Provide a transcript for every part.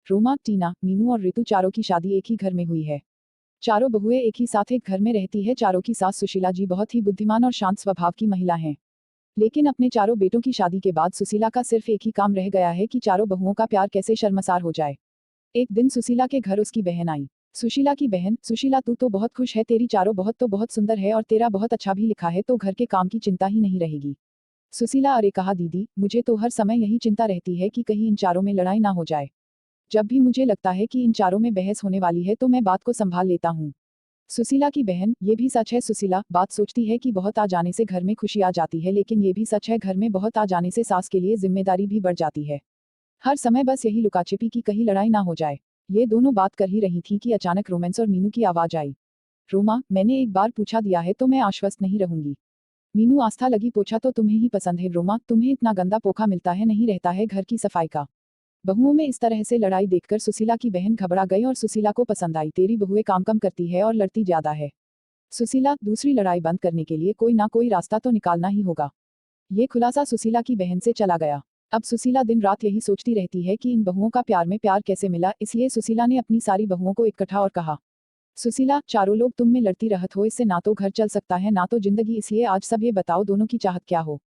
रोमा, टीना, मीनू और ऋतु चारों की शादी एक ही घर में हुई है। चारों बहुएं एक ही साथ एक घर में रहती है। चारों की सास सुशीला जी बहुत ही बुद्धिमान और शांत स्वभाव की महिला हैं। लेकिन अपने चारों बेटों की शादी के बाद सुशीला का सिर्फ एक ही काम रह गया है कि चारों बहुओं का प्यार कैसे शर्मसार हो जाए। एक दिन सुशीला के घर उसकी बहन आई। सुशीला की बहन, सुशीला तू तो बहुत खुश है, तेरी चारों बहुत तो बहुत सुंदर है और तेरा बहुत अच्छा भी लिखा है, तो घर के काम की चिंता ही नहीं रहेगी। सुशीला, अरे कहा दीदी, मुझे तो हर समय यही चिंता रहती है कि कहीं इन चारों में लड़ाई ना हो जाए। जब भी मुझे लगता है कि इन चारों में बहस होने वाली है तो मैं बात को संभाल लेता हूँ। सुशीला की बहन, ये भी सच है सुशीला, बात सोचती है कि बहुत आ जाने से घर में खुशी आ जाती है, लेकिन ये भी सच है घर में बहुत आ जाने से सास के लिए जिम्मेदारी भी बढ़ जाती है। हर समय बस यही लुकाछिपी की कहीं लड़ाई ना हो जाए। ये दोनों बात कर ही रही थी कि अचानक रोमांस और मीनू की आवाज आई। रोमा, मैंने एक बार पूछा दिया है तो मैं आश्वस्त नहीं रहूंगी। मीनू आस्था लगी, पूछा तो तुम्हें ही पसंद है रोमा, तुम्हें इतना गंदा पोखा मिलता है, नहीं रहता है घर की सफाई का। बहुओं में इस तरह से लड़ाई देखकर सुशीला की बहन घबरा गई और सुशीला को पसंद आई। तेरी बहुएं काम कम करती है और लड़ती ज्यादा है। सुशीला, दूसरी लड़ाई बंद करने के लिए कोई ना कोई रास्ता तो निकालना ही होगा। ये खुलासा सुशीला की बहन से चला गया। अब सुशीला दिन रात यही सोचती रहती है कि इन बहुओं का प्यार में प्यार कैसे मिला, इसलिए सुशीला ने अपनी सारी बहुओं को इकट्ठा और कहा, सुशीला, चारों लोग तुम में लड़ती रहत हो, इससे ना तो घर चल सकता है ना तो जिंदगी, इसलिए आज सब ये बताओ दोनों की चाहत क्या हो।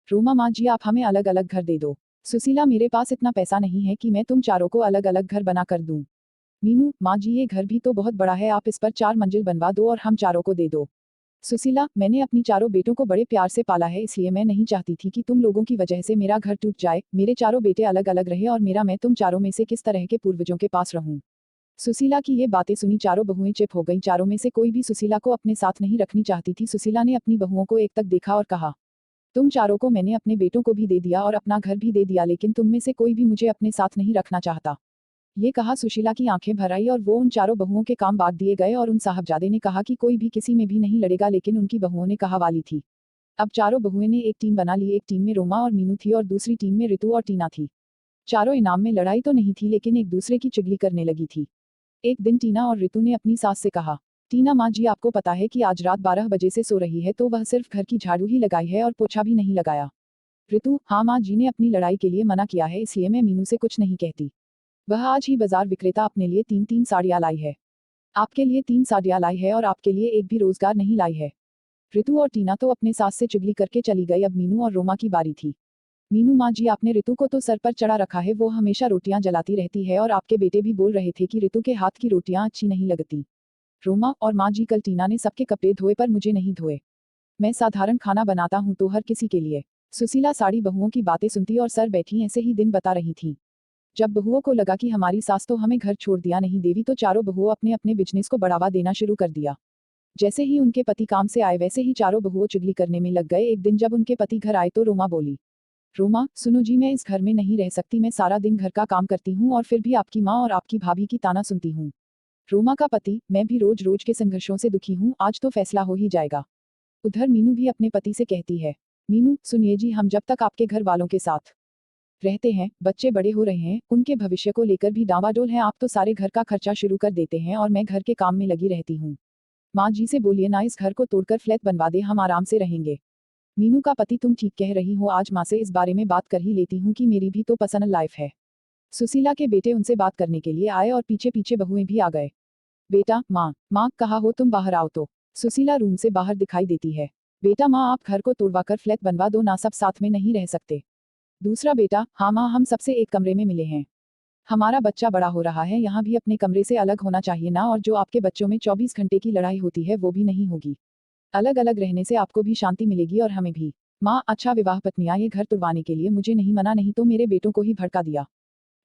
रोमा, माँ जी आप हमें अलग अलग घर दे दो। सुशीला, मेरे पास इतना पैसा नहीं है कि मैं तुम चारों को अलग अलग घर बना कर दूं। मीनू, माँ जी ये घर भी तो बहुत बड़ा है, आप इस पर 4 मंजिल बनवा दो और हम चारों को दे दो। सुशीला, मैंने अपनी चारों बेटों को बड़े प्यार से पाला है, इसलिए मैं नहीं चाहती थी कि तुम लोगों की वजह से मेरा घर टूट जाए, मेरे चारों बेटे अलग अलग रहे और मेरा मैं तुम चारों में से किस तरह के पूर्वजों के पास रहूं। सुशीला की ये बातें सुनी चारों बहुएं चुप हो गईं। चारों में से कोई भी सुशीला को अपने साथ नहीं रखनी चाहती थी। सुशीला ने अपनी बहुओं को एक तक देखा और कहा, तुम चारों को मैंने अपने बेटों को भी दे दिया और अपना घर भी दे दिया, लेकिन तुम में से कोई भी मुझे अपने साथ नहीं रखना चाहता। ये कहा सुशीला की आंखें भर आई और वो उन चारों बहुओं के काम बांट दिए गए और उन साहबजादे ने कहा कि कोई भी किसी में भी नहीं लड़ेगा, लेकिन उनकी बहुओं ने कहा वाली थी। अब चारों बहुएं ने एक टीम बना ली। एक टीम में रोमा और मीनू थी और दूसरी टीम में ऋतु और टीना थी। चारों इनाम में लड़ाई तो नहीं थी, लेकिन एक दूसरे की चुगली करने लगी थी। एक दिन टीना और ऋतु ने अपनी सास से कहा, टीना, माँ जी आपको पता है कि आज रात 12 बजे से सो रही है तो वह सिर्फ घर की झाड़ू ही लगाई है और पोछा भी नहीं लगाया। ऋतु, हाँ माँ जी ने अपनी लड़ाई के लिए मना किया है, इसलिए मैं मीनू से कुछ नहीं कहती। वह आज ही बाजार विक्रेता अपने लिए 3-3 साड़ियाँ लाई है। आपके लिए 3 साड़ियाँ लाई है और आपके लिए एक भी रोजगार नहीं लाई है। ऋतु और टीना तो अपने सास से चुगली करके चली गई। अब मीनू और रोमा की बारी थी। मीनू, माँ जी आपने ऋतु को तो सर पर चढ़ा रखा है, वो हमेशा रोटियां जलाती रहती है और आपके बेटे भी बोल रहे थे कि ऋतु के हाथ की रोटियां अच्छी नहीं लगती। रोमा और माँ जी, कल टीना ने सबके कपड़े धोए पर मुझे नहीं धोए। मैं साधारण खाना बनाता हूँ तो हर किसी के लिए। सुशीला साड़ी बहुओं की बातें सुनती और सर बैठी ऐसे ही दिन बता रही थी। जब बहुओं को लगा कि हमारी सास तो हमें घर छोड़ दिया नहीं देवी, तो चारों बहुओं अपने अपने बिजनेस को बढ़ावा देना शुरू कर दिया। जैसे ही उनके पति काम से आए वैसे ही चारों बहुओं चुगली करने में लग गए। एक दिन जब उनके पति घर आए तो रोमा बोली, रोमा सुनो जी, मैं इस घर में नहीं रह सकती, मैं सारा दिन घर का काम करती हूँ और फिर भी आपकी माँ और आपकी भाभी की ताना सुनती हूँ। रोमा का पति, मैं भी रोज रोज के संघर्षों से दुखी हूँ, आज तो फैसला हो ही जाएगा। उधर मीनू भी अपने पति से कहती है, मीनू सुनिए जी, हम जब तक आपके घर वालों के साथ रहते हैं, बच्चे बड़े हो रहे हैं, उनके भविष्य को लेकर भी डावाडोल है, आप तो सारे घर का खर्चा शुरू कर देते हैं और मैं घर के काम में लगी रहती हूँ। माँ जी से बोलिए ना इस घर को तोड़कर फ्लैट बनवा दे, हम आराम से रहेंगे। मीनू का पति, तुम ठीक कह रही हो, आज माँ से इस बारे में बात कर ही लेती हूँ कि मेरी भी तो पर्सनल लाइफ है। सुशीला के बेटे उनसे बात करने के लिए आए और पीछे पीछे बहुएं भी आ गए। बेटा, माँ कहाँ हो तुम, बाहर आओ तो। सुशीला रूम से बाहर दिखाई देती है। बेटा, माँ आप घर को तोड़वाकर फ्लैट बनवा दो ना, सब साथ में नहीं रह सकते। दूसरा बेटा, हाँ माँ, हम सबसे एक कमरे में मिले हैं। हमारा बच्चा बड़ा हो रहा है, यहाँ भी अपने कमरे से अलग होना चाहिए ना, और जो आपके बच्चों में 24 घंटे की लड़ाई होती है वो भी नहीं होगी। अलग अलग रहने से आपको भी शांति मिलेगी और हमें भी। माँ, अच्छा विवाह पत्नियां, ये घर तुड़वाने के लिए मुझे नहीं मना, नहीं तो मेरे बेटों को ही भड़का दिया।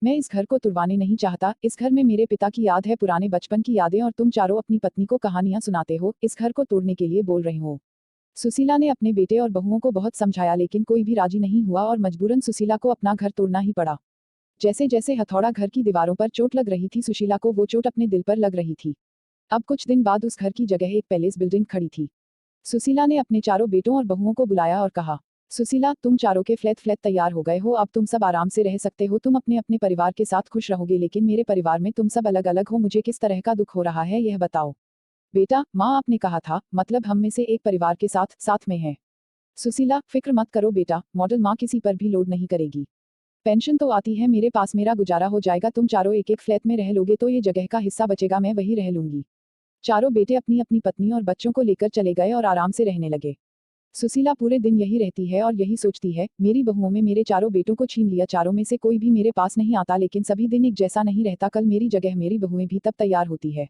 मैं इस घर को तुड़वाने नहीं चाहता, इस घर में मेरे पिता की याद है, पुराने बचपन की यादें, और तुम चारों अपनी पत्नी को कहानियां सुनाते हो, इस घर को तोड़ने के लिए बोल रहे हो। सुशीला ने अपने बेटे और बहुओं को बहुत समझाया, लेकिन कोई भी राजी नहीं हुआ और मजबूरन सुशीला को अपना घर तोड़ना ही पड़ा। जैसे जैसे हथौड़ा घर की दीवारों पर चोट लग रही थी, सुशीला को वो चोट अपने दिल पर लग रही थी। अब कुछ दिन बाद उस घर की जगह एक पैलेस बिल्डिंग खड़ी थी। सुशीला ने अपने चारों बेटों और बहुओं को बुलाया और कहा, सुशीला, तुम चारों के फ्लैट तैयार हो गए हो, अब तुम सब आराम से रह सकते हो, तुम अपने अपने परिवार के साथ खुश रहोगे, लेकिन मेरे परिवार में तुम सब अलग अलग हो, मुझे किस तरह का दुख हो रहा है यह बताओ। बेटा, माँ आपने कहा था, मतलब हम में से एक परिवार के साथ साथ में है। सुशीला, फिक्र मत करो बेटा, मॉडल माँ किसी पर भी लोड नहीं करेगी। पेंशन तो आती है मेरे पास, मेरा गुजारा हो जाएगा, तुम चारों एक एक फ्लैट में रह लोगे तो ये जगह का हिस्सा बचेगा, मैं वही रह लूंगी। चारों बेटे अपनी अपनी पत्नी और बच्चों को लेकर चले गए और आराम से रहने लगे। सुशीला पूरे दिन यही रहती है और यही सोचती है, मेरी बहुओं में मेरे चारों बेटों को छीन लिया, चारों में से कोई भी मेरे पास नहीं आता, लेकिन सभी दिन एक जैसा नहीं रहता, कल मेरी जगह मेरी बहुएं भी तब तैयार होती है।